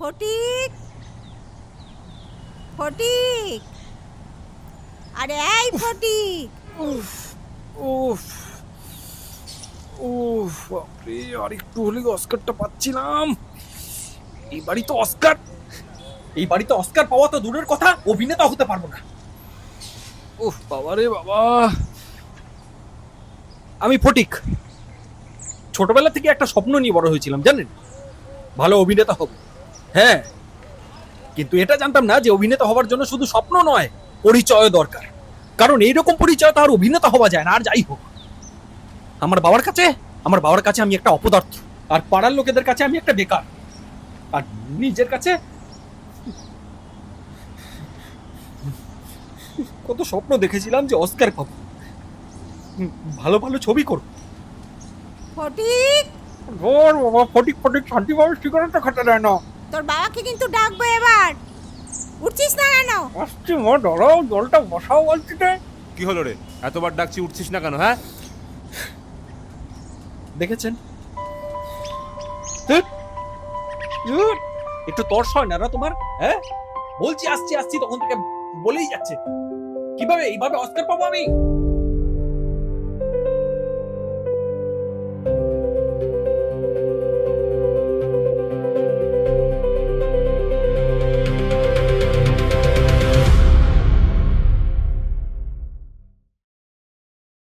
ফটিক, ফটিক, আরে এই ফটিক। উফ উফ উফ, বাপরে, আর একটু হলে অস্কারটা পাচ্ছিলাম। এই বাড়িতে অস্কার পাওয়া তো দূরের কথা, অভিনেতা হতে পারবো না। উফ বাবা রে বাবা। আমি ফটিক ছোটবেলা থেকে একটা স্বপ্ন নিয়ে বড় হয়েছিলাম, জানেন, ভালো অভিনেতা হব। হ্যাঁ, কিন্তু এটা জানতাম না যে অভিনেতা হওয়ার জন্য শুধু স্বপ্ন নয়, পরিচয় দরকার। কারণ এইরকম পরিচয় তো আর অভিনেতা হওয়া যায় না। আর যাই হোক, আমার বাবার কাছে আমি একটা অপদার্থ, আর পাড়ার লোকেদের কাছে আমি একটা বেকার, আর নিজের কাছে কত স্বপ্ন দেখেছিলাম যে অস্কার পাবো, ভালো ভালো ছবি করব। ফটিক, ঘর বাবা, ফটিক ফটিক শান্তিভাবে সিগারেটটা খেতে দেয় না। তোর বাবাকে কিন্তু ডাকবো এবার। উঠছিস না কেন? আসছি মা, দাঁড়াও, জলটা বসাও বলছিতে। কি হলো রে, এতবার ডাকছি উঠছিস না কেন? হ্যাঁ, দেখেছেন, ধ্যাৎ, ধ্যাৎ, একটু তর্স হয় না না তোমার? হ্যাঁ, বলছি আসছি আসছি, তখন থেকে বলেই যাচ্ছে। কিভাবে এইভাবে অস্কার পাবো আমি?